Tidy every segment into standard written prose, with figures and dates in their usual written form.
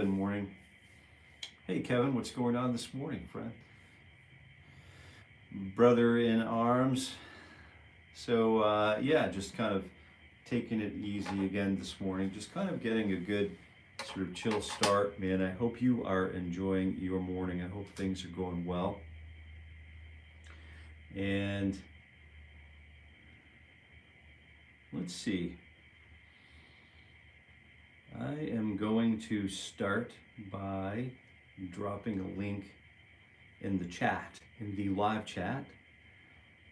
Good morning. Hey, Kevin, what's going on this morning, friend? Brother in arms. So, yeah, just kind of taking it easy again this morning. Just kind of getting a good sort of chill start, man. I hope you are enjoying your morning. I hope things are going well. And let's see. I am going to start by dropping a link in the chat, in the live chat.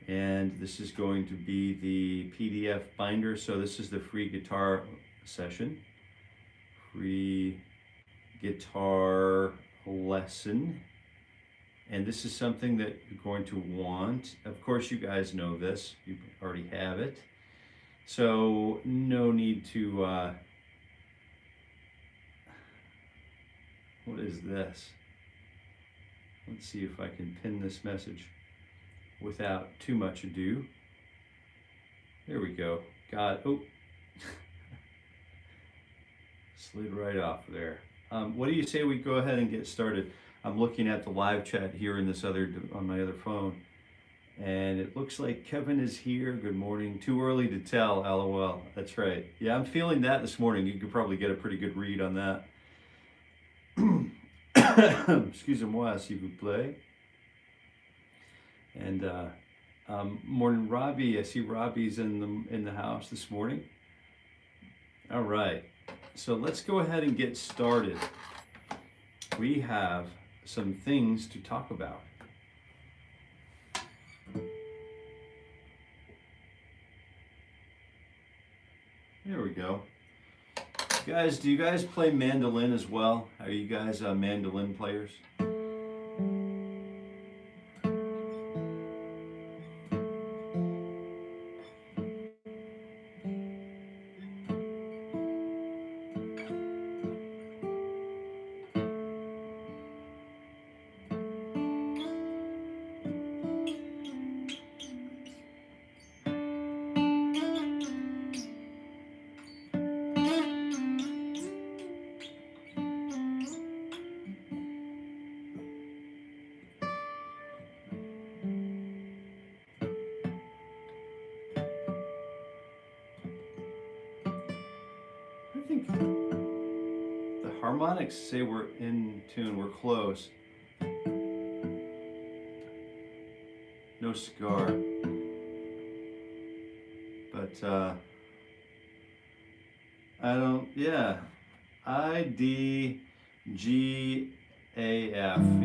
And this is going to be the PDF binder. So this is the free guitar session, free guitar lesson. And this is something that you're going to want. Of course, you guys know this. You already have it. So no need to, what is this? Let's see if I can pin this message without too much ado. There we go. Got, oh, slid right off there. What do you say we go ahead and get started? I'm looking at the live chat here in this other, on my other phone, and it looks like Kevin is here. Good morning. Too early to tell, LOL. That's right. Yeah, I'm feeling that this morning. You could probably get a pretty good read on that. Excusez-moi, s'il vous plaît. And morning, Robbie. I see Robbie's in the house this morning. All right, so let's go ahead and get started. We have some things to talk about. There we go. Guys, do you guys play mandolin as well? Are you guys mandolin players? Harmonics say we're in tune, we're close. No cigar. But I don't, yeah. IDGAF.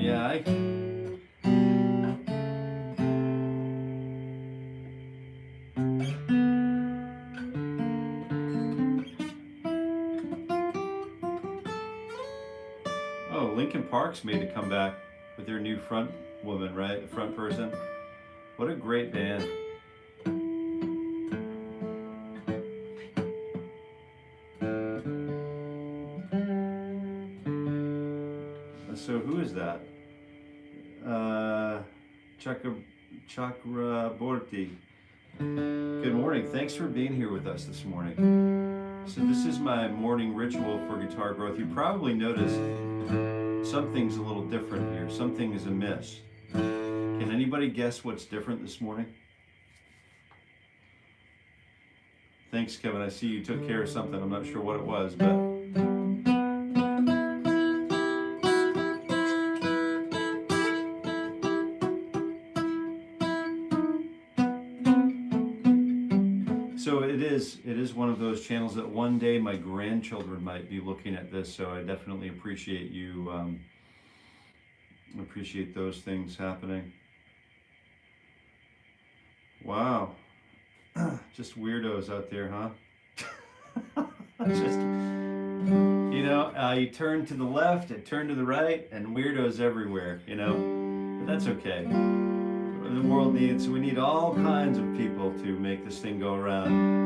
Yeah, Linkin Park's made a comeback with their new front woman, right? The front person. What a great band. So who is that? Chakraborty. Good morning. Thanks for being here with us this morning. So this is my morning ritual for guitar growth. You probably noticed something's a little different here. Something is amiss. Can anybody guess what's different this morning? Thanks, Kevin. I see you took care of something. I'm not sure what it was, but... So it is one of those channels that one day my grandchildren might be looking at this, so I definitely appreciate you, appreciate those things happening. Wow. Just weirdos out there, huh? Just, you know, you turn to the left, I turn to the right, and weirdos everywhere, you know? But that's okay. The world needs, we need all kinds of people to make this thing go around.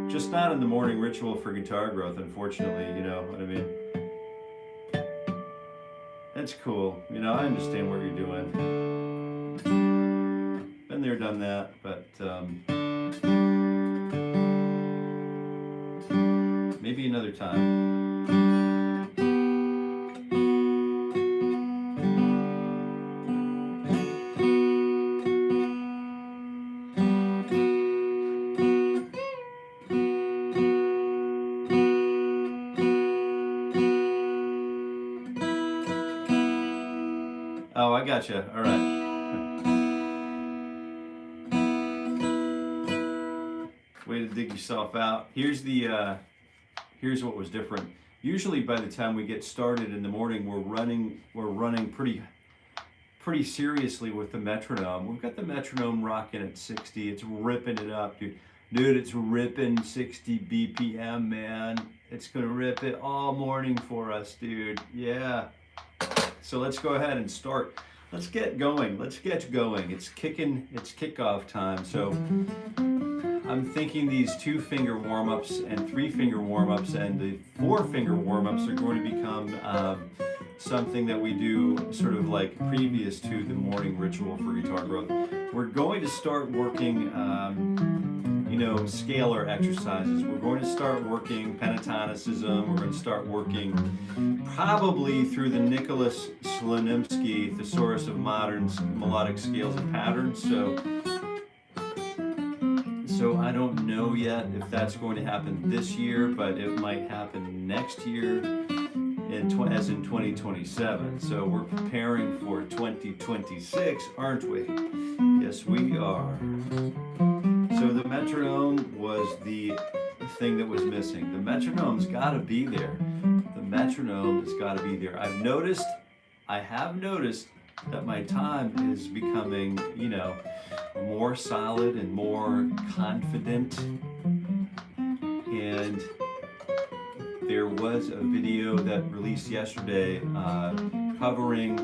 Just not in the morning ritual for guitar growth, unfortunately, you know what I mean? That's cool, you know, I understand what you're doing. Been there, done that, but maybe another time. Oh, I gotcha. All right. Way to dig yourself out. Here's what was different. Usually by the time we get started in the morning, we're running pretty seriously with the metronome. We've got the metronome rocking at 60. It's ripping it up, dude. Dude, it's ripping 60 BPM, man. It's gonna rip it all morning for us, dude. Yeah. So let's go ahead and start. Let's get going. Let's get going. It's kickoff time. So I'm thinking these 2-finger warm-ups and 3-finger warm-ups and the 4-finger warm-ups are going to become something that we do sort of like previous to the morning ritual for guitar growth. We're going to start working scalar exercises. We're going to start working pentatonicism. We're going to start working probably through the Nicholas Slonimsky Thesaurus of Modern Melodic Scales and Patterns. So I don't know yet if that's going to happen this year, but it might happen next year, as in 2027. So we're preparing for 2026, aren't we? Yes, we are. So the metronome was the thing that was missing. The metronome's got to be there. The metronome has got to be there. I have noticed that my time is becoming, more solid and more confident. And there was a video that released yesterday covering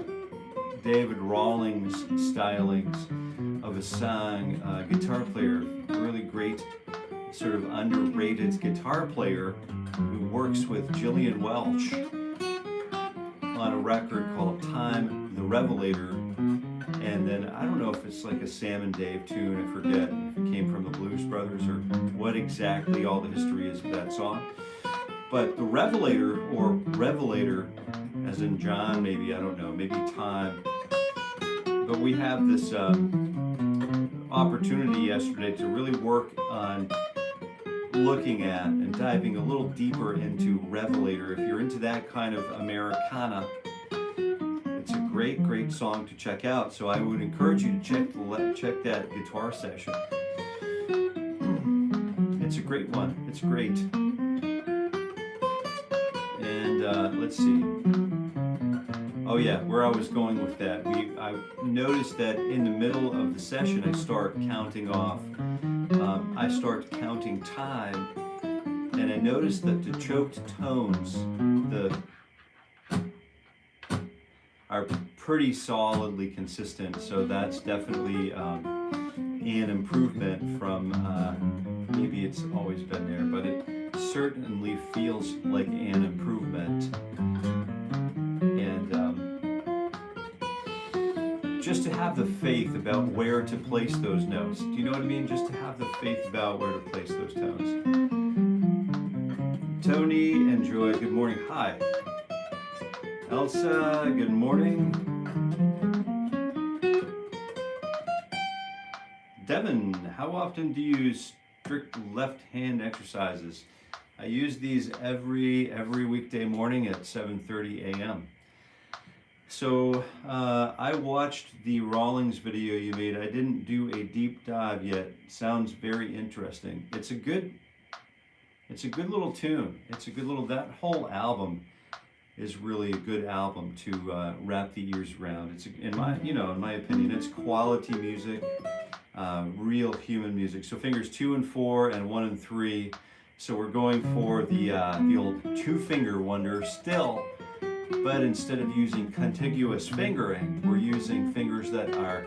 David Rawlings' stylings of a song, guitar player, really great, sort of underrated guitar player who works with Gillian Welch on a record called Time the Revelator. And then I don't know if it's like a Sam and Dave tune, I forget if it came from the Blues Brothers or what exactly all the history is of that song. But the Revelator, or Revelator, as in John, maybe, I don't know, maybe Time. But we have this opportunity yesterday to really work on looking at and diving a little deeper into Revelator. If you're into that kind of Americana, it's a great song to check out. So I would encourage you to check that guitar session. It's a great one. It's great. And let's see. Oh yeah, where I was going with that. I noticed that in the middle of the session, I start counting off. I start counting time, and I noticed that the choked tones, are pretty solidly consistent. So that's definitely an improvement from maybe it's always been there, but it certainly feels like an improvement. Just to have the faith about where to place those notes. Do you know what I mean? Just to have the faith about where to place those tones. Tony and Joy, good morning. Hi. Elsa, good morning. Devin, how often do you use strict left hand exercises? I use these every weekday morning at 7:30 a.m. So I watched the Rawlings video you made. I didn't do a deep dive yet. Sounds very interesting. It's a good little tune. It's a good little, that whole album is really a good album to wrap the ears around. It's in my opinion, it's quality music, real human music. So fingers 2 and 4 and 1 and 3. So we're going for the old 2-finger wonder still. But instead of using contiguous fingering, we're using fingers that are,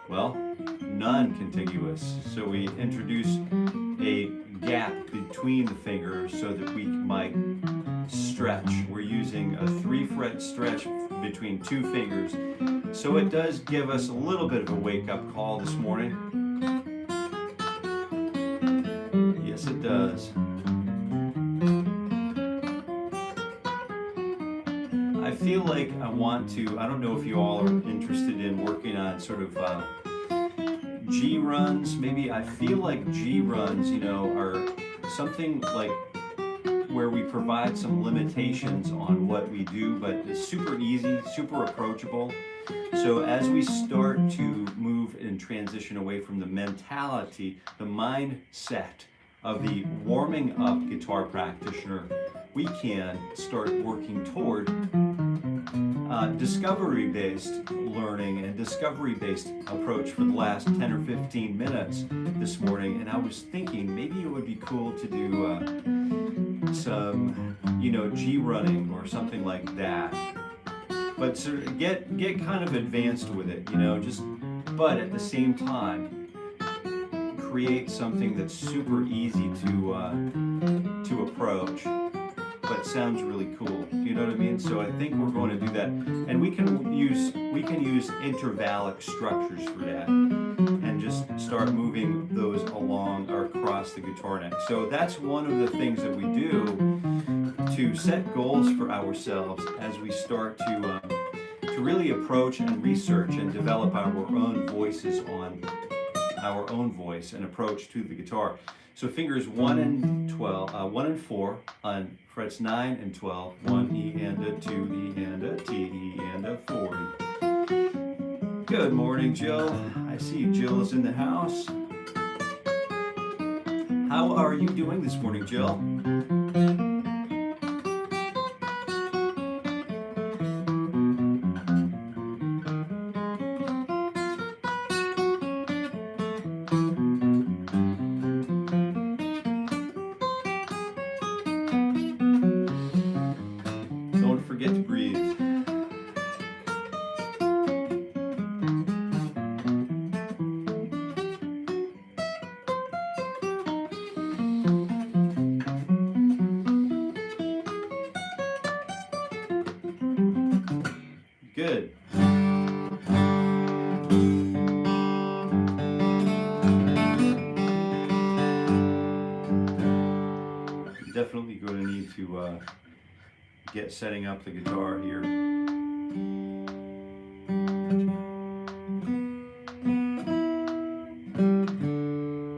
well, non-contiguous. So we introduce a gap between the fingers so that we might stretch. We're using a 3-fret stretch between 2 fingers. So it does give us a little bit of a wake-up call this morning. Yes, it does. I feel like I want to, I don't know if you all are interested in working on sort of G runs. Maybe I feel like G runs, are something like where we provide some limitations on what we do, but it's super easy, super approachable. So as we start to move and transition away from the mentality, the mindset of the warming up guitar practitioner, we can start working toward discovery-based learning and discovery-based approach for the last 10 or 15 minutes this morning. And I was thinking maybe it would be cool to do some, G running or something like that. But sort of get kind of advanced with it, but at the same time, create something that's super easy to approach, but sounds really cool. Do you know what I mean? So I think we're going to do that, and we can use intervallic structures for that, and just start moving those along or across the guitar neck. So that's one of the things that we do to set goals for ourselves as we start to really approach and research and develop our own voices on our own voice and approach to the guitar. So fingers 1 and 4 on frets 9 and 12, 1 E and a 2 E and a T E and a 40. Good morning, Jill. I see Jill is in the house. How are you doing this morning, Jill? Good. Definitely going to need to get setting up the guitar here.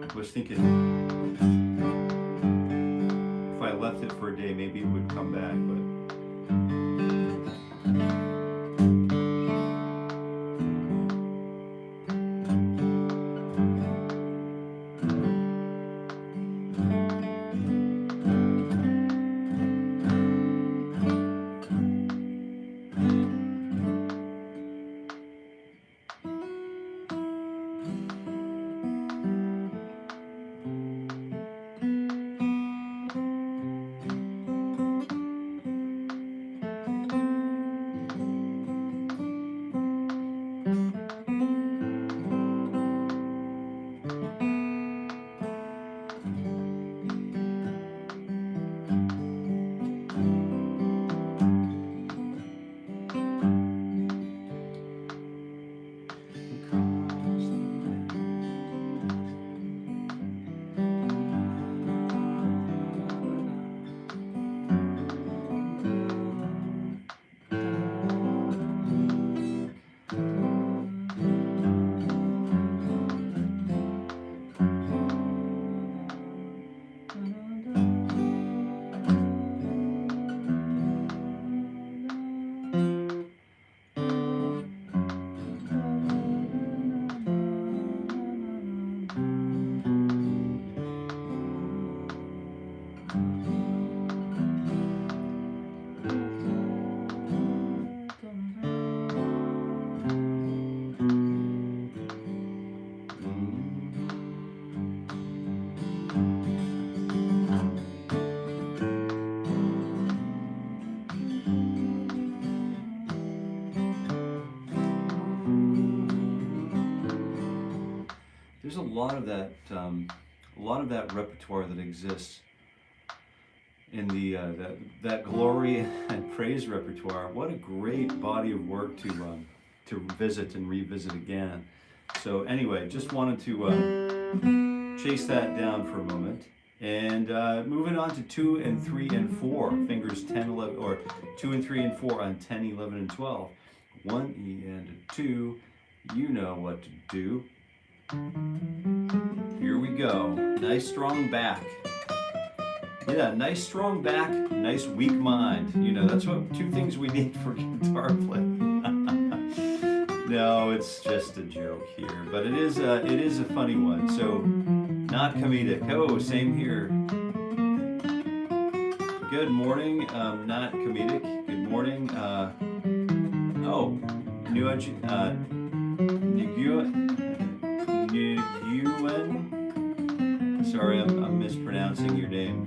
I was thinking if I left it for a day, maybe it would come back, but there's a lot of that repertoire that exists in that glory and praise repertoire. What a great body of work to visit and revisit again. So anyway, just wanted to chase that down for a moment. And moving on to 2 and 3 and 4, fingers 10, 11, or 2 and 3 and 4 on 10, 11, and 12. 1 E and a 2, you know what to do. Here we go. Nice strong back. Yeah, nice strong back, nice weak mind. You know, that's what two things we need for guitar playing. No, it's just a joke here, but it is a funny one. So, not comedic. Oh, same here. Good morning. Not comedic. Good morning. Oh, Nguyen. Sorry, I'm mispronouncing your name.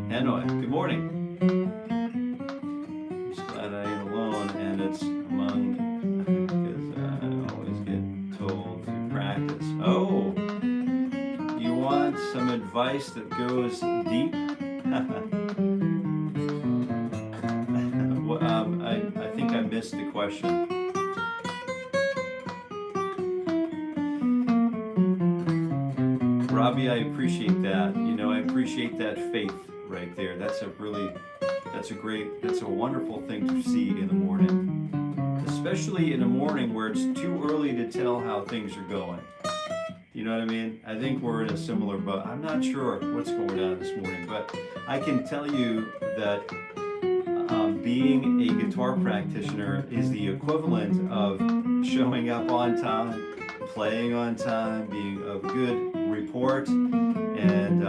Hanoi. Good morning. I'm just glad I ain't alone, and it's among, because I always get told to practice. Oh, you want some advice that goes deep? I think I missed the question. Robbie, I appreciate that. You know, I appreciate that faith right there. That's a wonderful thing to see in the morning. Especially in the morning where it's too early to tell how things are going. You know what I mean? I think we're in a similar boat. I'm not sure what's going on this morning, but I can tell you that being a guitar practitioner is the equivalent of showing up on time, playing on time, being of good report, and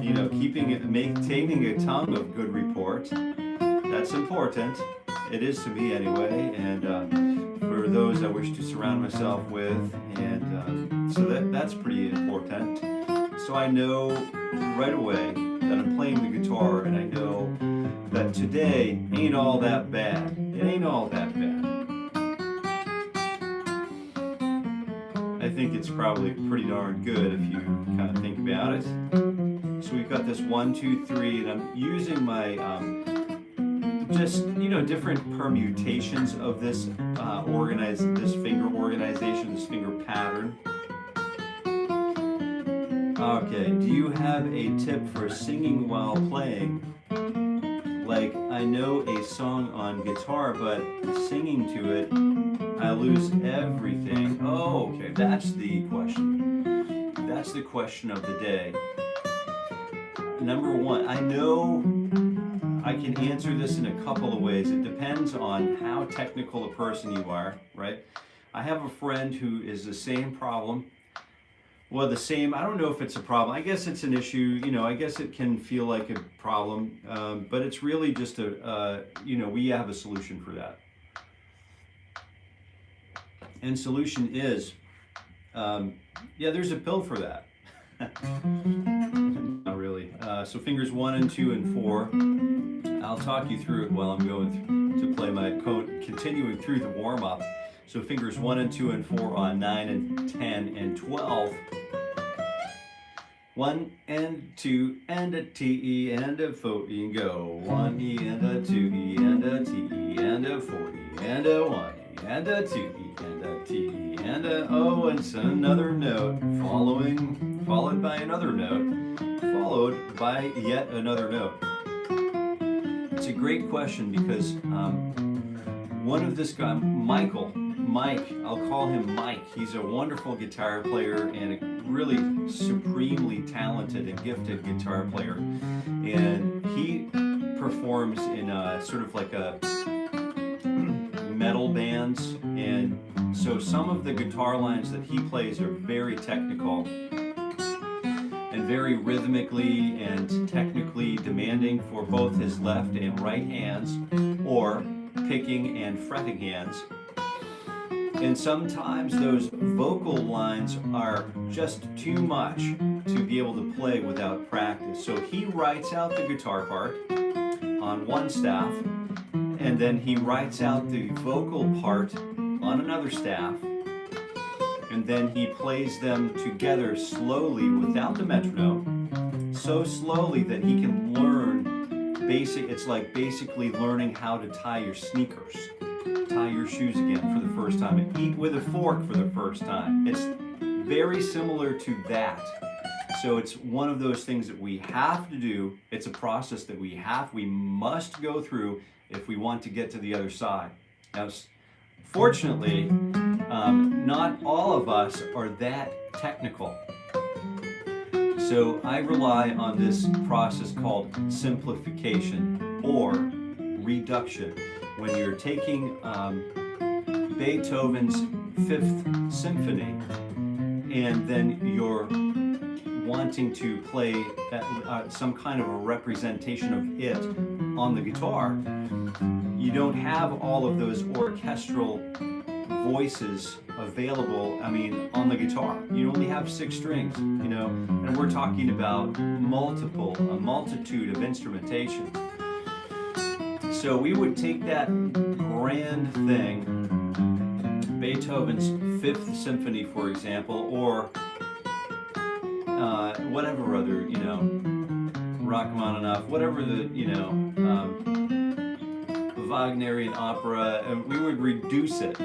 you know, maintaining a tongue of good report. That's important. It is to me anyway, and for those I wish to surround myself with, and so that's pretty important. So I know right away that I'm playing the guitar, and I know that today ain't all that bad. It ain't all that bad. I think it's probably pretty darn good if you kind of think about it. So we've got this 1, 2, 3, and I'm using my just, you know, different permutations of this this finger organization, this finger pattern. Okay, do you have a tip for singing while playing? Like, I know a song on guitar, but singing to it, I lose everything. Oh, okay, that's the question. That's the question of the day. Number one, I know I can answer this in a couple of ways. It depends on how technical a person you are, right? I have a friend who is the same problem. Well, I don't know if it's a problem. I guess it's an issue, you know, I guess it can feel like a problem, but it's really just you know, we have a solution for that. And solution is, yeah, there's a pill for that. Not really. So fingers 1 and 2 and 4. I'll talk you through it while I'm going to play my continuing through the warm-up. So fingers 1 and 2 and 4 on 9 and 10 and 12. 1 and 2 and a T and a 4 and go. 1 E and a 2 E and a T E and a 4 E and a 1 E and a 2 E and a T E and a O, and so another note followed by another note, followed by yet another note. It's a great question because one of this guy, Mike, I'll call him Mike. He's a wonderful guitar player and a really supremely talented and gifted guitar player. And he performs in sort of like a metal bands. And so some of the guitar lines that he plays are very technical and very rhythmically and technically demanding for both his left and right hands, or picking and fretting hands. And sometimes those vocal lines are just too much to be able to play without practice. So he writes out the guitar part on one staff, and then he writes out the vocal part on another staff, and then he plays them together slowly without the metronome, so slowly that he can learn it's like basically learning how to tie your sneakers, tie your shoes again for the first time, and eat with a fork for the first time. It's very similar to that. So it's one of those things that we have to do. It's a process that we must go through if we want to get to the other side. Now, fortunately, not all of us are that technical. So I rely on this process called simplification or reduction. When you're taking Beethoven's Fifth Symphony and then you're wanting to play some kind of a representation of it on the guitar, you don't have all of those orchestral voices available, on the guitar. You only have 6 strings, and we're talking about a multitude of instrumentation. So we would take that grand thing, Beethoven's Fifth Symphony, for example, or whatever other, Rachmaninoff, whatever the, Wagnerian opera, and we would reduce it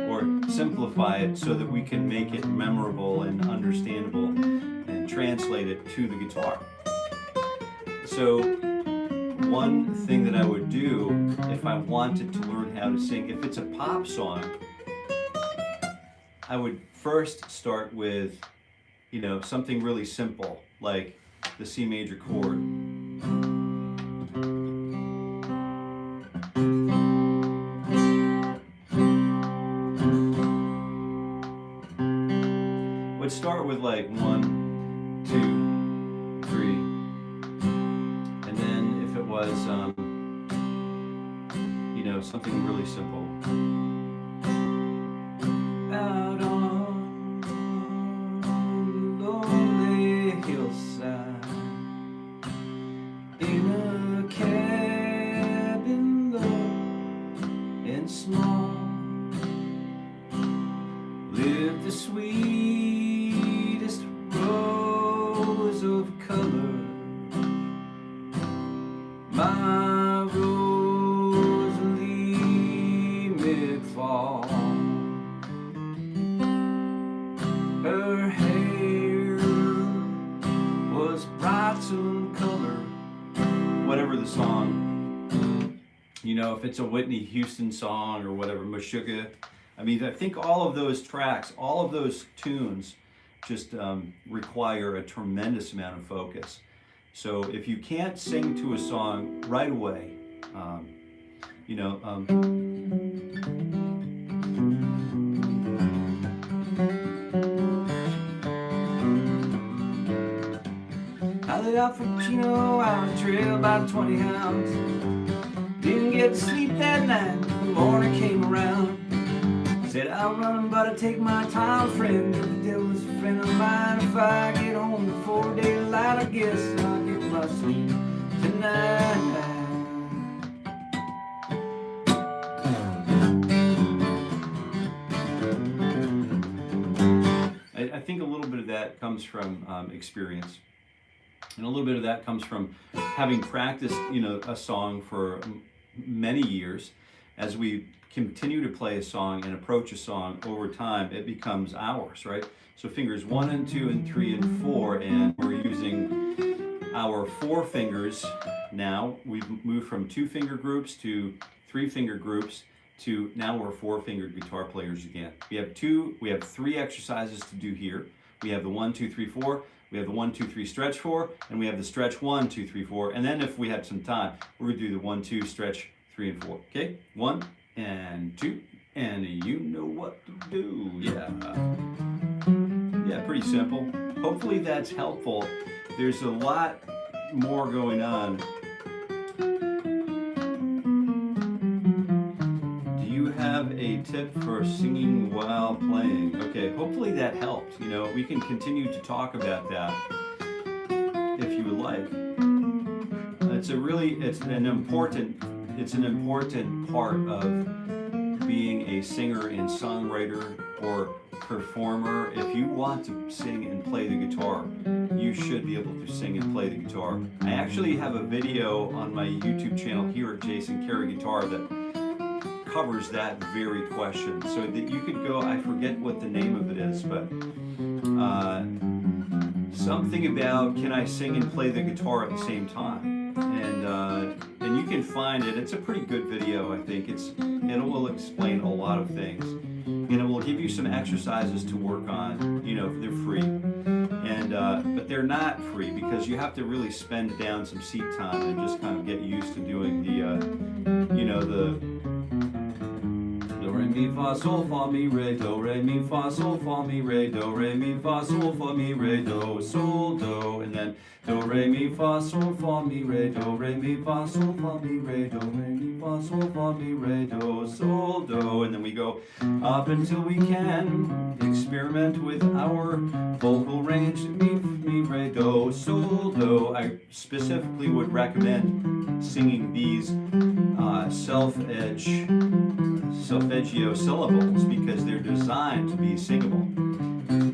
or simplify it so that we can make it memorable and understandable and translate it to the guitar. So one thing that I would do if I wanted to learn how to sing, if it's a pop song, I would first start with, something really simple, like the C major chord. Would start with like 1, 2, 3, and then if it was, something really simple. Out on the lonely hillside, in a cabin low and small, lived the sweetest rose of color, my Rosalie McFall. Her hair was bright in color, whatever the song, if it's a Whitney Houston song or whatever, Meshuggah. I think all of those tracks, all of those tunes just require a tremendous amount of focus. So if you can't sing to a song right away, I lit out for Chino on the trail, about 20 hounds. Didn't get to sleep that night, the morning came around. Said I'll run, but I take my time, friend. The devil's a friend of mine. If I get home before daylight, I guess I'll get my sleep tonight. I think a little bit of that comes from experience. And a little bit of that comes from having practiced, a song for many years. As we continue to play a song and approach a song over time, it becomes ours, right? So fingers 1 and 2 and 3 and 4, and we're using our 4 fingers now. We've moved from 2-finger groups to 3-finger groups to now we're 4-fingered guitar players again. We have 3 exercises to do here. We have the 1, 2, 3, 4. We have the 1, 2, 3 stretch 4, and we have the stretch 1, 2, 3, 4. And then if we have some time, we're gonna do the 1, 2 stretch 3 and 4. Okay, 1 and 2, and you know what to do. Yeah, pretty simple. Hopefully that's helpful. There's a lot more going on. Do you have a tip for singing while playing? Okay, hopefully that helped. We can continue to talk about that if you would like. It's an important part of being a singer and songwriter or performer. If you want to sing and play the guitar, you should be able to sing and play the guitar. I actually have a video on my YouTube channel here at Jason Carey Guitar that covers that very question. So that you could go, I forget what the name of it is, but something about can I sing and play the guitar at the same time? And you can find it. It's a pretty good video, I think. It will explain a lot of things, and it will give you some exercises to work on. They're free, and but they're not free because you have to really spend down some seat time and just kind of get used to doing the, you know, the do re mi fa sol fa mi re do re mi fa sol fa mi re do re mi fa sol fa mi re do sol do, and then do re mi fa sol fa mi re do re mi fa sol fa mi re do re mi fa sol fa mi re do sol do, and then we go up until we can experiment with our vocal range. Mi re do sol do. I specifically would recommend singing these solfeggio syllables because they're designed to be singable.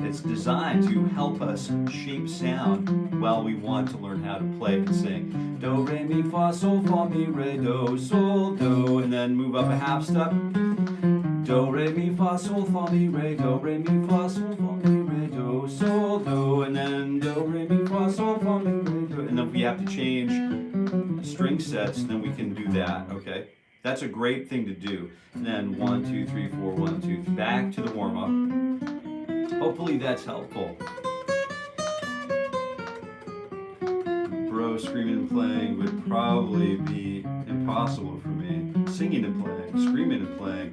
It's designed to help us shape sound while we want to learn how to play and sing. Do, re, mi, fa, sol, fa, mi, re, do, sol, do, and then move up a half step. Do, re, mi, fa, sol, fa, mi, re, do, re, mi, fa, sol, fa, mi, re, do, sol, do, and then do, re, mi, fa, sol, fa, mi, re, do, and then if we have to change string sets, then we can do that, okay? That's a great thing to do. And then 1, 2, 3, 4, 1, 2, 3, back to the warm-up. Hopefully that's helpful. Bro, screaming and playing would probably be impossible for me. Singing and playing, screaming and playing.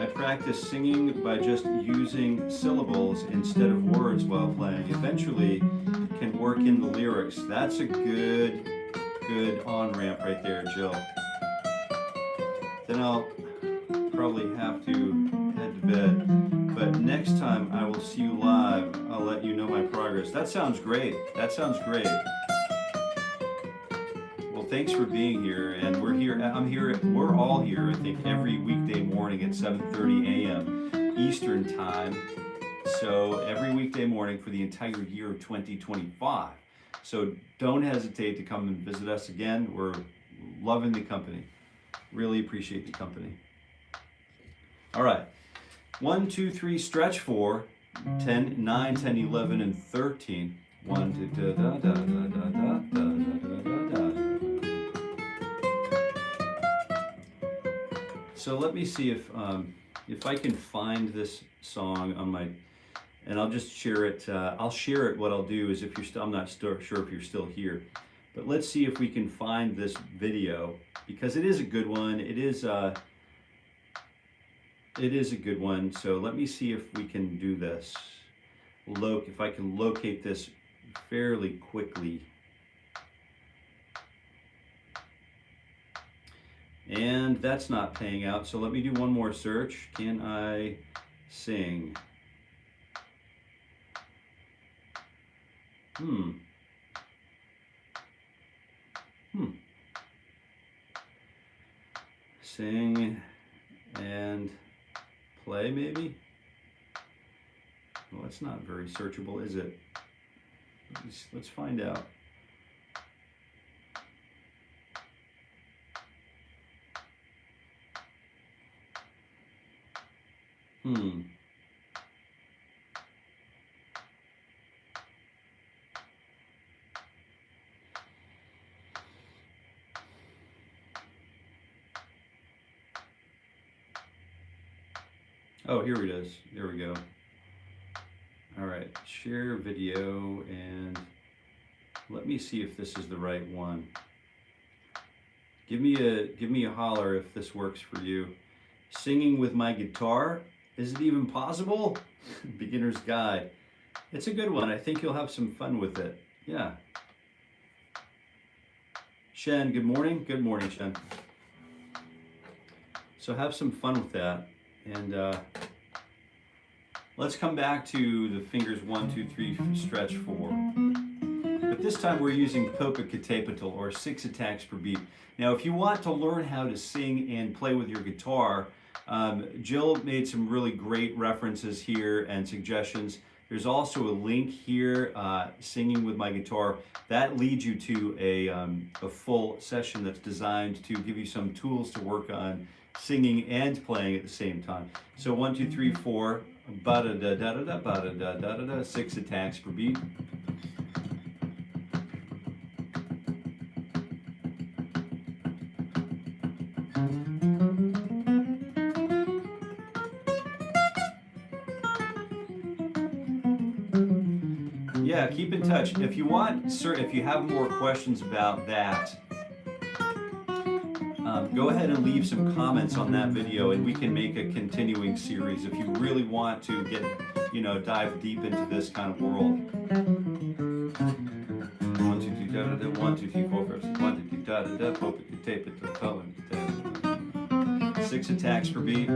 I practice singing by just using syllables instead of words while playing. Eventually, can work in the lyrics. That's a good on-ramp right there, Jill. Then I'll probably have to head to bed. But next time I will see you live, I'll let you know my progress. That sounds great. That sounds great. Well, thanks for being here. And we're here. We're all here, I think, every weekday morning at 7:30 a.m. Eastern Time. So every weekday morning for the entire year of 2025. So don't hesitate to come and visit us again. We're loving the company. Really appreciate the company. All right. 1, 2, 3, stretch 4, 10, 9, 10, 11, and 13. 1, 2, da, da, da, da, da, da, da, da, da. So let me see if I can find this song on my, and I'll just share it. I'll share it. What I'll do is, if you're still, I'm not sure if you're still here, but let's see if we can find this video because it is a good one. It is a good one. So let me see if we can do this. If I can locate this fairly quickly. And that's not paying out. So let me do one more search. Can I sing? Sing and play, maybe? Well, it's not very searchable, is it? Let's find out. Oh, here it is. There we go. All right, share video, and let me see if this is the right one. Give me a holler if this works for you. Singing with my guitar, is it even possible? Beginner's Guide. It's a good one. I think you'll have some fun with it. Yeah. Shen, good morning. Good morning, Shen. So have some fun with that. And let's come back to the fingers 1, 2, 3, stretch 4. But this time we're using polka capital, or 6 attacks per beat. Now, if you want to learn how to sing and play with your guitar, Jill made some really great references here and suggestions. There's also a link here, Singing with My Guitar. That leads you to a full session that's designed to give you some tools to work on singing and playing at the same time. So 1, 2, 3, 4, ba da da da da ba da da da da, 6 attacks per beat. Yeah, keep in touch. If you want, sir, if you have more questions about that, go ahead and leave some comments on that video, and we can make a continuing series if you really want to get, dive deep into this kind of world. 1, 2, 3, da da da. 1, 2, 3, 4, 5, 6. 1, 2, 3, da da da. Hope you can tape it to the color. 6 attacks per beat.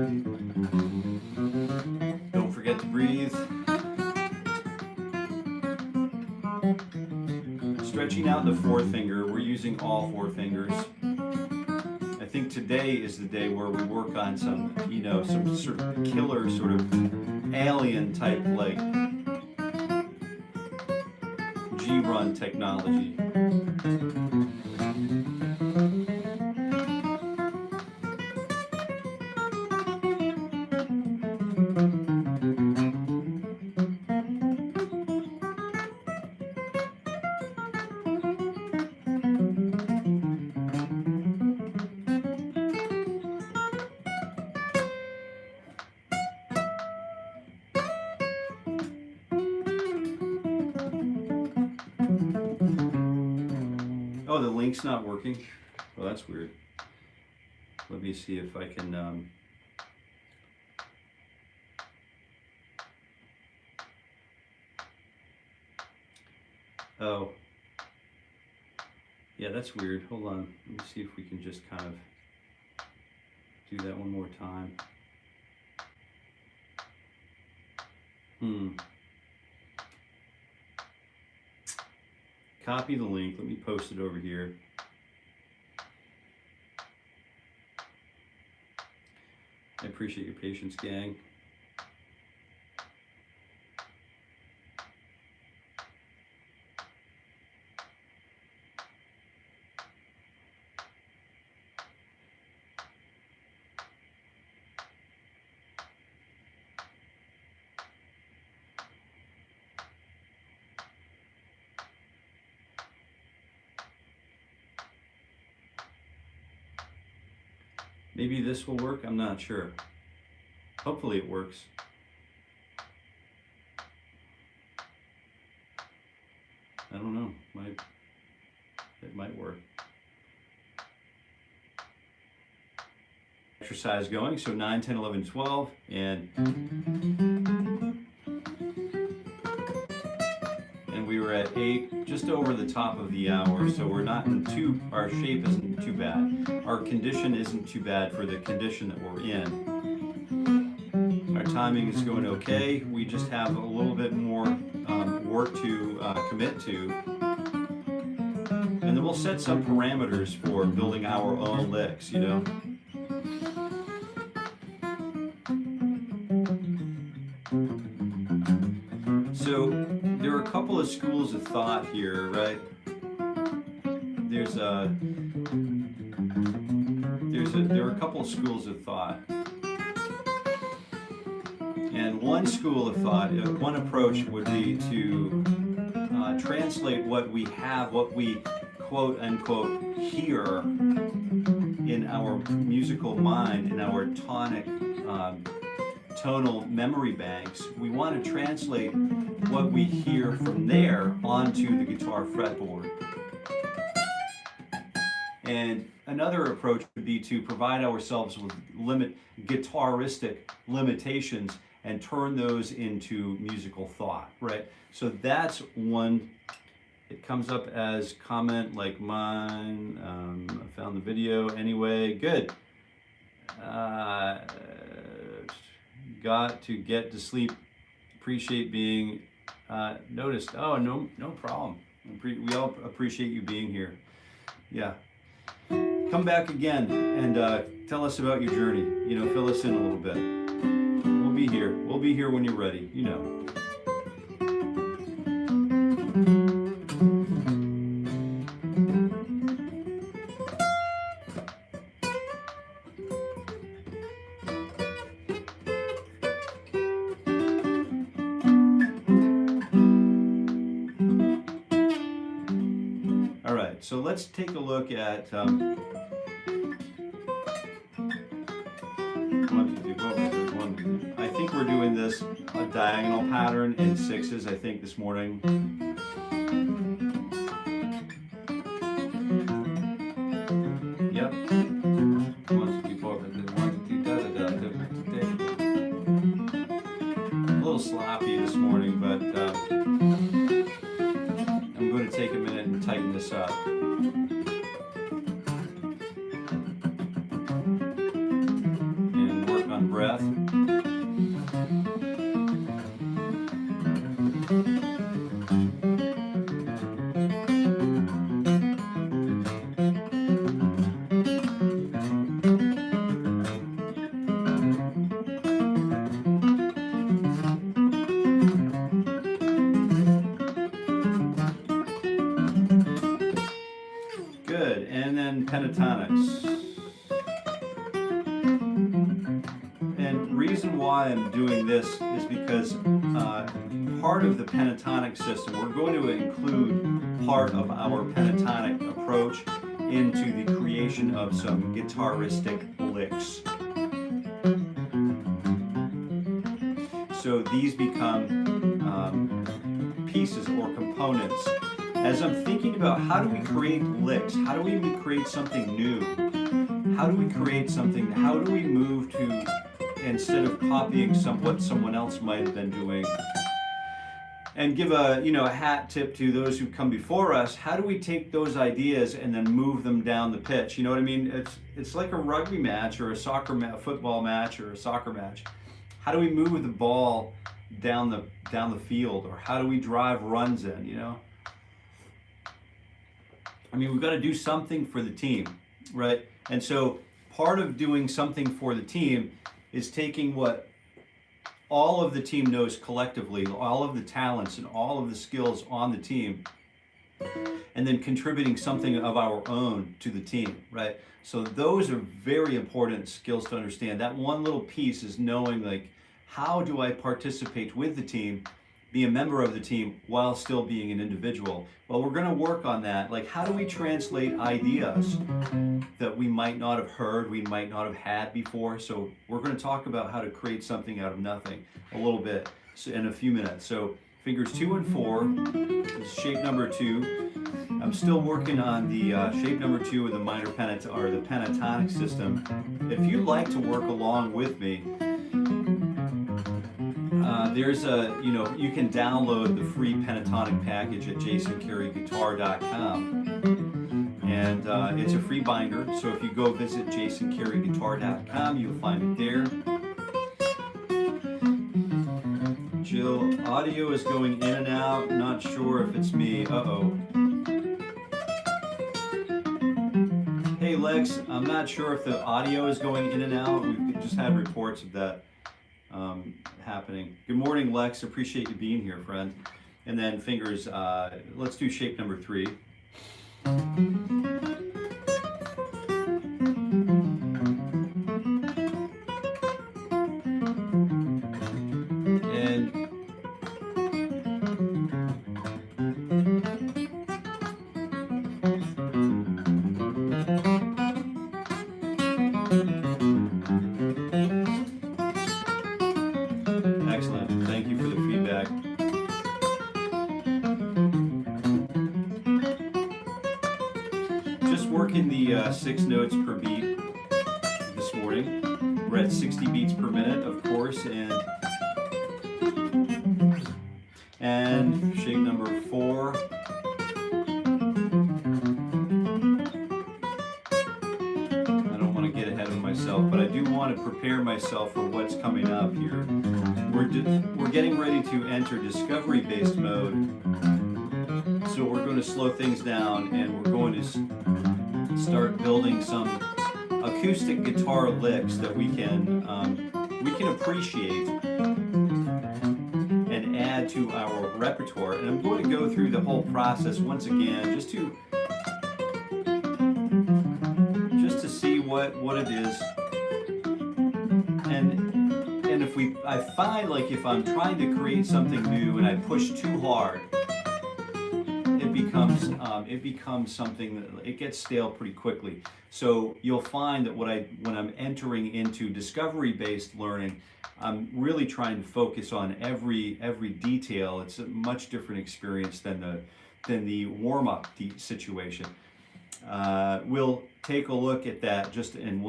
Don't forget to breathe. Stretching out the forefinger. We're using all 4 fingers. I think today is the day where we work on some, some sort of killer, sort of alien type, like G-run technology. Oh, the link's not working? Well, that's weird. Let me see if I can... Oh. Yeah, that's weird. Hold on. Let me see if we can just kind of do that one more time. Copy the link. Let me post it over here. I appreciate your patience, gang. Maybe this will work, I'm not sure. Hopefully it works. I don't know, it might work. Exercise going, so 9, 10, 11, 12, and we were at 8, just over the top of the hour, so we're not in our shape isn't too bad. Our condition isn't too bad for the condition that we're in. Our timing is going okay. We just have a little bit more work to commit to. And then we'll set some parameters for building our own licks, So there are a couple of schools of thought here, right? There are a couple of schools of thought. And one school of thought, one approach would be to translate what we have, what we quote unquote hear in our musical mind, in our tonic, tonal memory banks. We want to translate what we hear from there onto the guitar fretboard. And another approach would be to provide ourselves with guitaristic limitations and turn those into musical thought, right? So that's one. It comes up as comment like mine. I found the video anyway. Good. Got to get to sleep. Appreciate being noticed. Oh, no problem. We all appreciate you being here. Yeah. Come back again and tell us about your journey. Fill us in a little bit. We'll be here. We'll be here when you're ready. All right. So let's take a look at. I think we're doing this a diagonal pattern in 6s, I think, this morning. A little sloppy this morning, but I'm going to take a minute and tighten this up. And work on breath. Good, and then pentatonics. And reason why I'm doing this is because part of the pentatonic system, we're going to include part of our pentatonic approach into the creation of some guitaristic licks. So these become pieces or components. As I'm thinking about how do we create licks, how do we create something new, how do we create something, how do we move to, instead of copying what someone else might have been doing, and give a hat tip to those who come before us, how do we take those ideas and then move them down the pitch? You know what I mean? It's like a rugby match or a football match or a soccer match. How do we move the ball down the field, or how do we drive runs in, you know? I mean, we've got to do something for the team, right? And so part of doing something for the team is taking what all of the team knows collectively, all of the talents and all of the skills on the team, and then contributing something of our own to the team, right? So those are very important skills to understand. That one little piece is knowing, like, how do I participate with the team, be a member of the team while still being an individual? Well, we're going to work on that. Like, how do we translate ideas that we might not have heard, we might not have had before? So we're going to talk about how to create something out of nothing a little bit in a few minutes. So fingers 2 and 4 is shape number 2. I'm still working on the shape number 2 of the minor the pentatonic system. If you'd like to work along with me, there's you can download the free pentatonic package at jasoncareyguitar.com, and it's a free binder. So if you go visit jasoncareyguitar.com, you'll find it there. Jill, audio is going in and out. Not sure if it's me. Uh-oh. Hey Lex, I'm not sure if the audio is going in and out. We've just had reports of that happening. Good morning, Lex. Appreciate you being here, friend. And then fingers, let's do shape number 3. And excellent. Thank you for the feedback. Just working the 6 notes per beat this morning. We're at 60 beats per minute, of course, and shape number 4. I don't want to get ahead of myself, but I do want to prepare myself for what's coming up here. We're getting ready to enter discovery-based mode, so we're going to slow things down, and we're going to start building some acoustic guitar licks that we can appreciate and add to our repertoire. And I'm going to go through the whole process once again, just to see what it is. And if I find, like, if I'm trying to create something new and I push too hard, it becomes something that it gets stale pretty quickly. So you'll find that when I'm entering into discovery-based learning, I'm really trying to focus on every detail. It's a much different experience than the warm-up situation. we'll take a look at that just in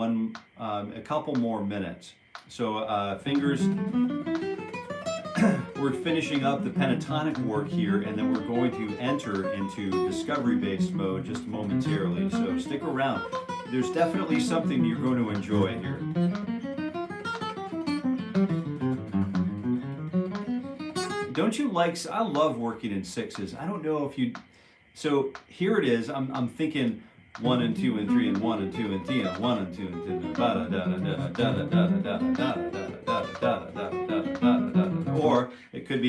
a couple more minutes. So fingers, we're finishing up the pentatonic work here, and then we're going to enter into discovery-based mode just momentarily. So stick around. There's definitely something you're going to enjoy here. Don't you like, I love working in sixes. I don't know if you, so here it is, I'm thinking 1 and 2 and 3 and 1 and 2 and 3 and 1 and 2 and 2 and or it could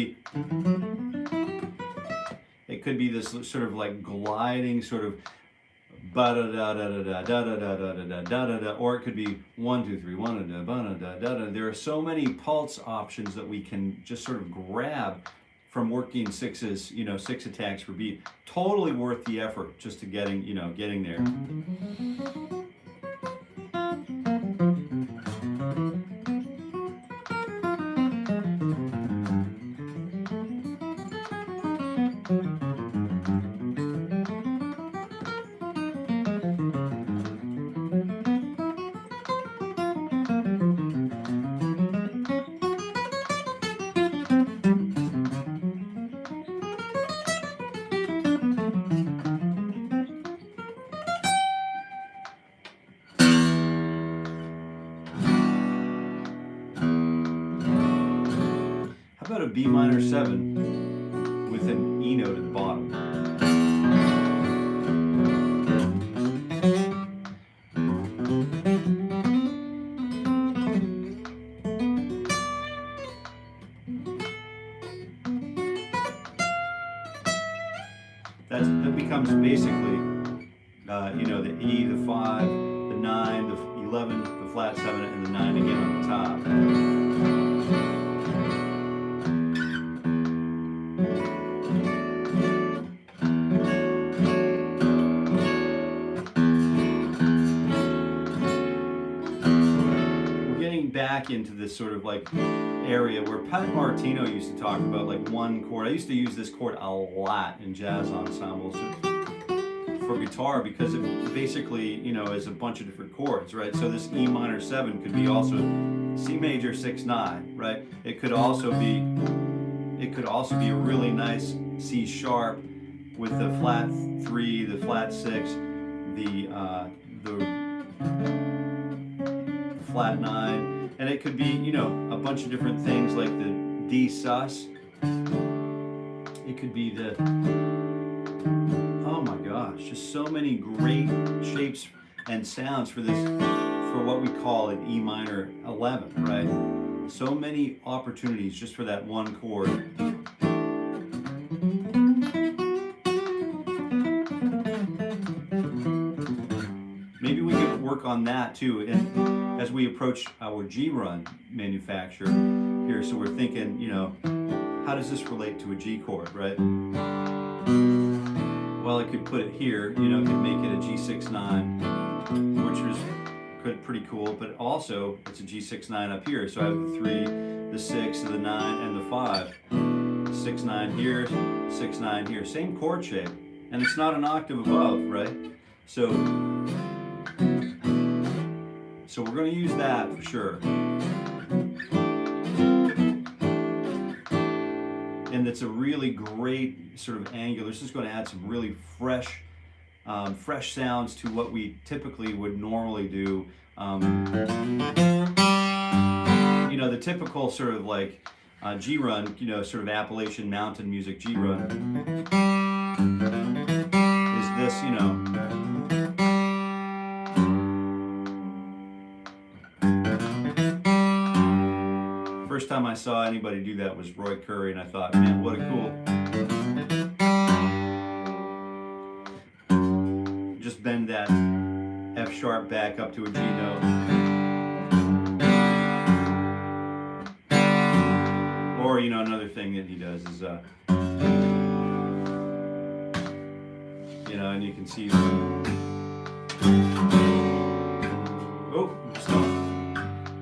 be this sort of like gliding sort of or it could be 1 2 3 1 there are so many pulse options that we can just sort of grab from working sixes, you know, 6 attacks per beat. Totally worth the effort just to getting there. How about a B minor 7 with an E note at the bottom? That becomes basically, you know, the E, the 5, the 9, the 11, the flat 7, and the 9 again on the top. Back into this sort of like area where Pat Martino used to talk about like one chord. I used to use this chord a lot in jazz ensembles for guitar because it basically, you know, is a bunch of different chords, right? So this E minor 7 could be also C major 6/9, right? It could also be a really nice C sharp with the flat 3, the flat 6, the flat 9. And it could be, you know, a bunch of different things like the D sus. It could be the, oh my gosh, just so many great shapes and sounds for this, for what we call an E minor 11, right? So many opportunities just for that one chord. Maybe we could work on that too. And as we approach our G run manufacture here, so we're thinking, you know, how does this relate to a G chord, right? Well, I could put it here, you know, could make it a G6/9, which is pretty cool, but also it's a G6/9 up here. So I have the 3, the 6, the 9, and the 5. 6/9 here, 6/9 here, same chord shape, and it's not an octave above, right? So we're going to use that for sure. And it's a really great sort of angular. This is going to add some really fresh sounds to what we typically would normally do. You know, the typical sort of like G run, you know, sort of Appalachian mountain music G run is this, you know. First time I saw anybody do that was Roy Carey, and I thought, man, what a cool. Just bend that F sharp back up to a G note. Or, you know, another thing that he does is, you know, and you can see, oh, stop.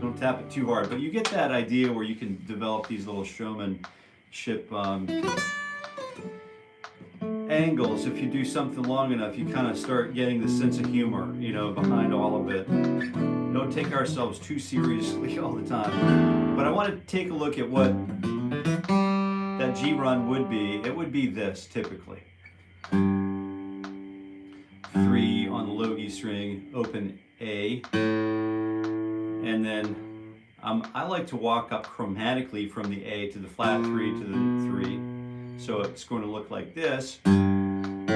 Don't tap it too hard, but you get that idea where you can develop these little showmanship angles, if you do something long enough, you kind of start getting the sense of humor, you know, behind all of it. Don't take ourselves too seriously all the time. But I want to take a look at what that G run would be. It would be this, typically. 3 on the low E string, open A, and then I like to walk up chromatically from the A to the flat 3 to the 3. So it's going to look like this. And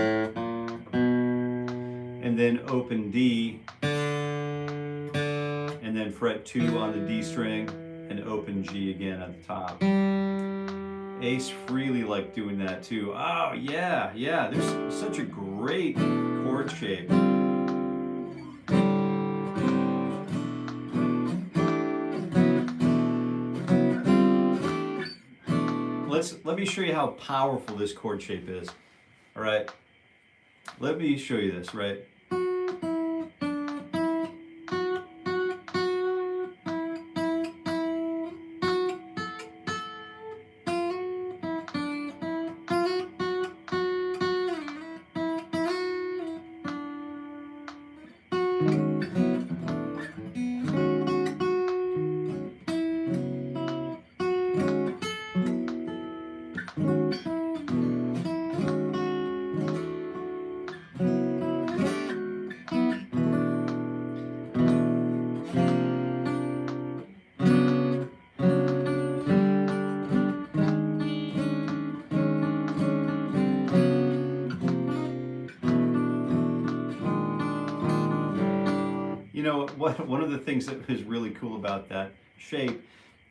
then open D, and then fret 2 on the D string, and open G again at the top. Ace really like doing that too. Oh yeah, yeah, there's such a great chord shape. Let me show you how powerful this chord shape is. All right, let me show you this, right? You know, one of the things that is really cool about that shape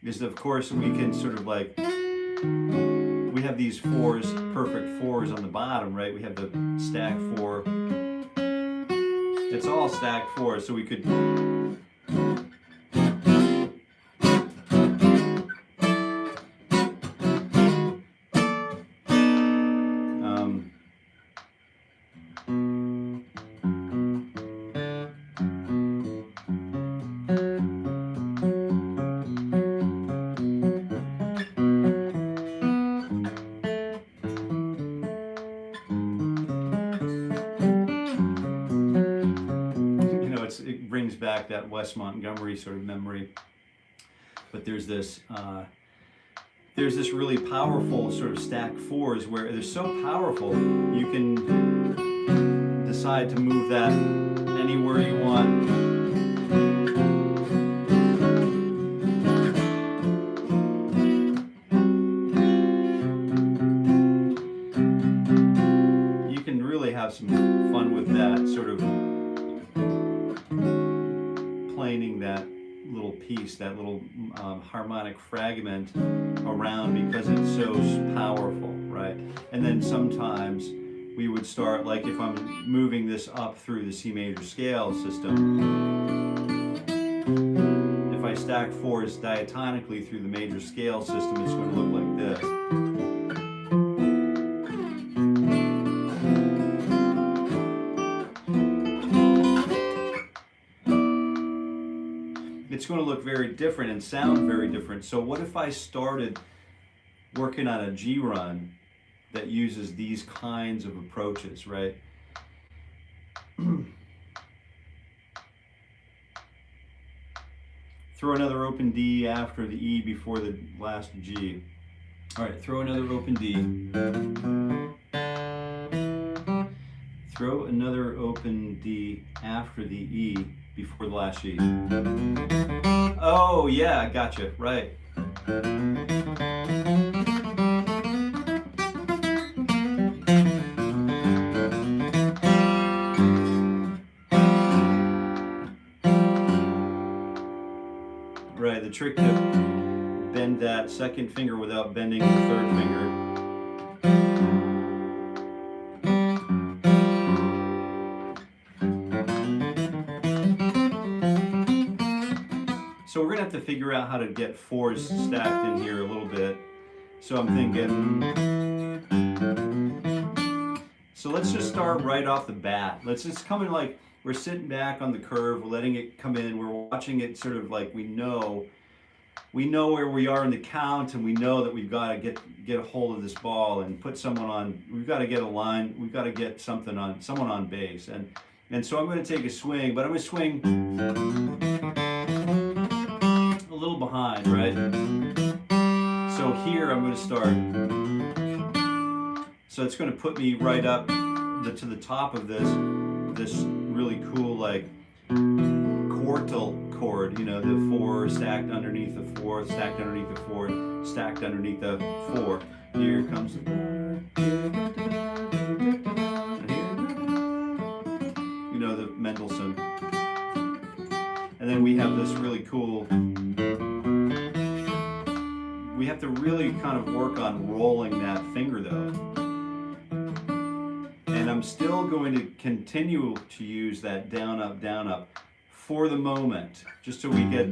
is that, of course, we can sort of like, we have these fours, perfect fours on the bottom, right? We have the stack 4. It's all stacked 4, so we could... it brings back that Wes Montgomery sort of memory. But there's this really powerful sort of stack 4s where they're so powerful you can decide to move that anywhere you want. You can really have some fun with that, sort of planing that little piece, that little harmonic fragment around, because it's so powerful, right? And then sometimes we would start, like if I'm moving this up through the C major scale system, if I stack 4s diatonically through the major scale system, it's going to look like this. It's going to look very different and sound very different. So what if I started working on a G run that uses these kinds of approaches, right? Throw another open D after the E before the last G. All right, throw another open D. Throw another open D after the E before the last G. Oh yeah, gotcha, right. Right, the trick to bend that second finger without bending the third finger. So we're going to have to figure out how to get 4s stacked in here a little bit. So I'm thinking, so let's just start right off the bat. Let's just come in like we're sitting back on the curve, we're letting it come in, we're watching it sort of like we know we know where we are in the count, and we know that we've got to get a hold of this ball and put someone on. We've got to get a line. We've got to get someone on base, and so I'm going to take a swing, but I'm going to swing a little behind, right? So here I'm going to start. So it's going to put me right up to the top of this really cool like quartal chord, you know, the 4 stacked underneath the 4, stacked underneath the 4, stacked underneath the 4. Here comes the you know, the Mendelssohn. And then we have this really cool, we have to really kind of work on rolling that finger though. And I'm still going to continue to use that down, up for the moment, just so we get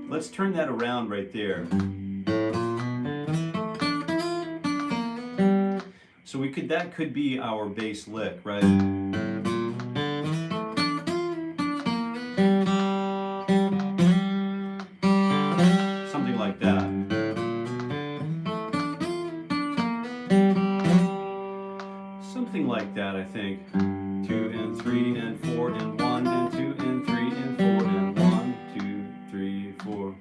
let's turn that around right there. So that could be our bass lick, right? Something like that. Something like that, I think. 2 and 3 and 4 and 1 and 2 and 3 and 4 and 1, 2, 3, 4.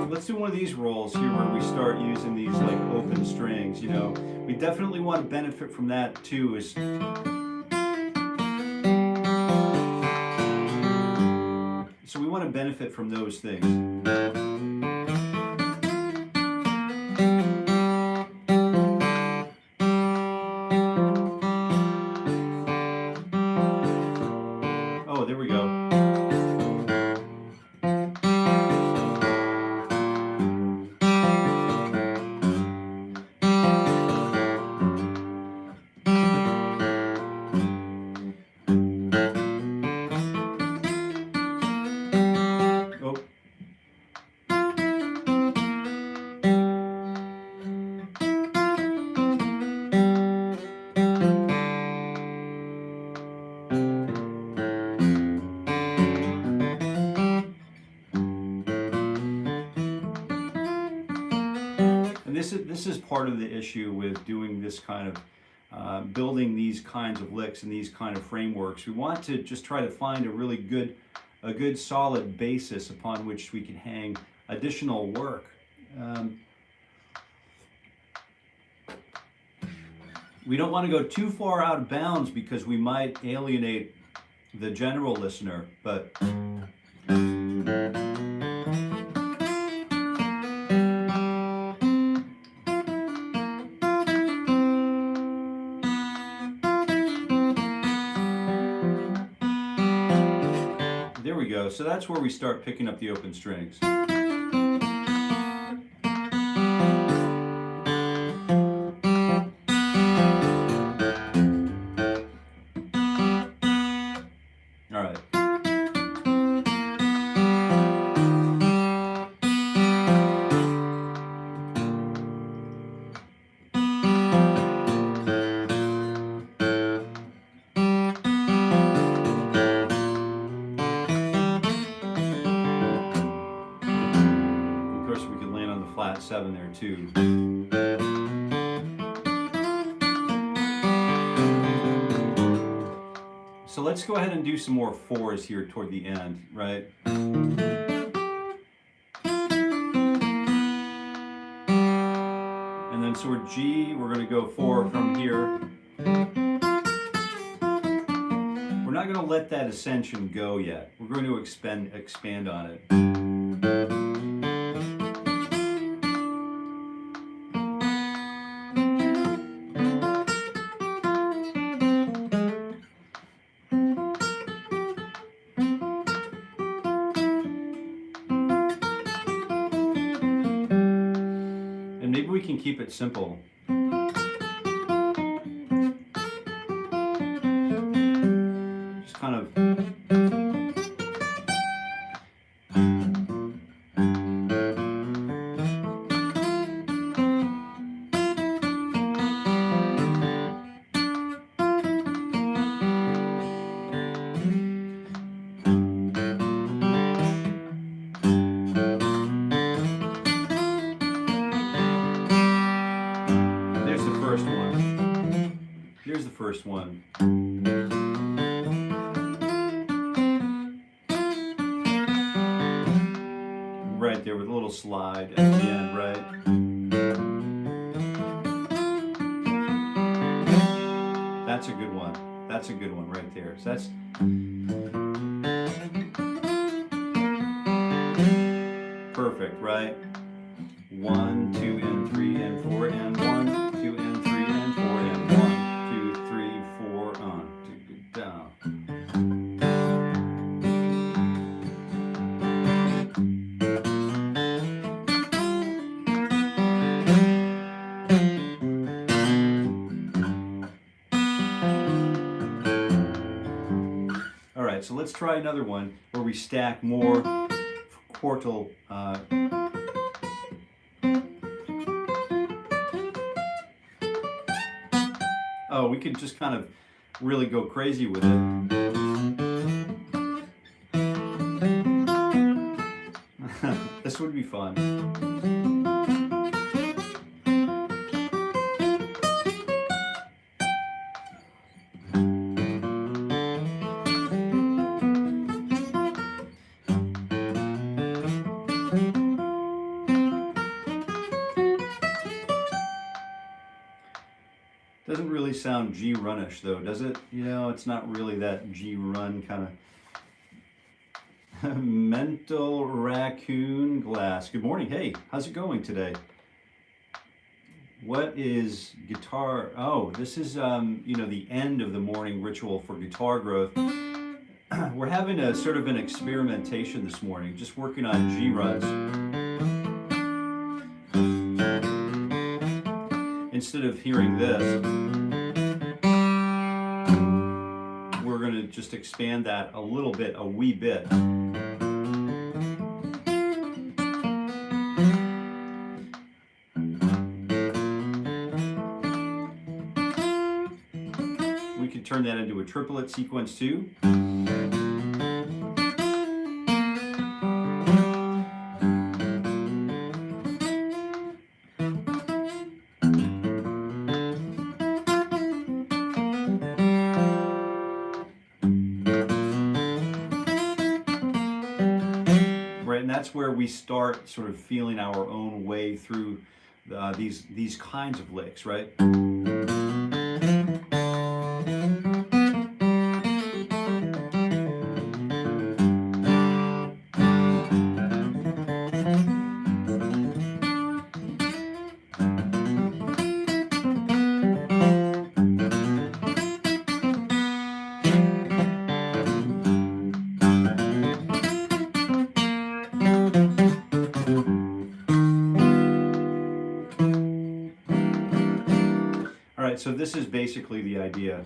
Let's do one of these rolls here where we start using these like open strings, you know. We definitely want to benefit from that too. So we want to benefit from those things. Oh, there we go. This is part of the issue with doing this kind of building these kinds of licks and these kind of frameworks. We want to just try to find a really good solid basis upon which we can hang additional work. We don't want to go too far out of bounds because we might alienate the general listener, but there we go. So that's where we start picking up the open strings. All right. Flat 7 there too. So let's go ahead and do some more 4s here toward the end, right? And then 1, so we're G, we're going to go 4 from here. We're not going to let that ascension go yet. We're going to expand on it. And maybe we can keep it simple. Just kind of here's the first one. Right there with a little slide at the end, right? That's a good one. That's a good one right there. So that's perfect, right? 1, 2, and 3, and 4, and 1, 2, and 3, and 4, and 1, 2, 3, 4, on, 2, down. All right, so let's try another one where we stack more quartal. Oh, we could just kind of really go crazy with it. This would be fun. Doesn't really sound G-runish though, does it? You know, it's not really that G-run kind of. Mental Raccoon Glass. Good morning. Hey, how's it going today? What is guitar? Oh, this is you know, the end of the morning ritual for guitar growth. We're having a sort of an experimentation this morning, just working on G-runs. Instead of hearing this, we're going to just expand that a little bit, a wee bit. We could turn that into a triplet sequence too. And that's where we start sort of feeling our own way through these kinds of licks, right? So this is basically the idea.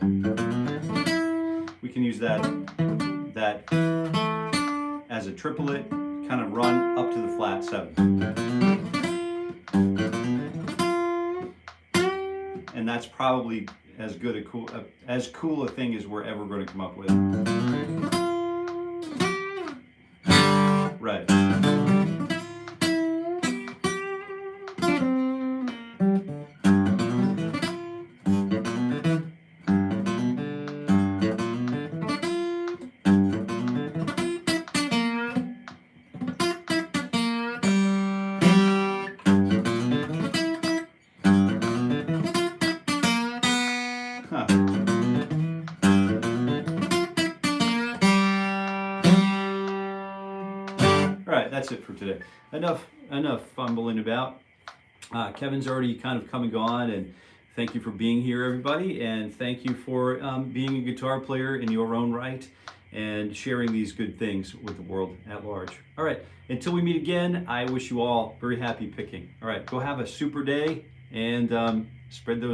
We can use that as a triplet, kind of run up to the flat 7. And that's probably as good as cool a thing as we're ever going to come up with. Right. that's it for today. Enough fumbling about. Kevin's already kind of come and gone, and thank you for being here, everybody, and thank you for being a guitar player in your own right and sharing these good things with the world at large. All right, until we meet again, I wish you all very happy picking. All right, go have a super day and spread those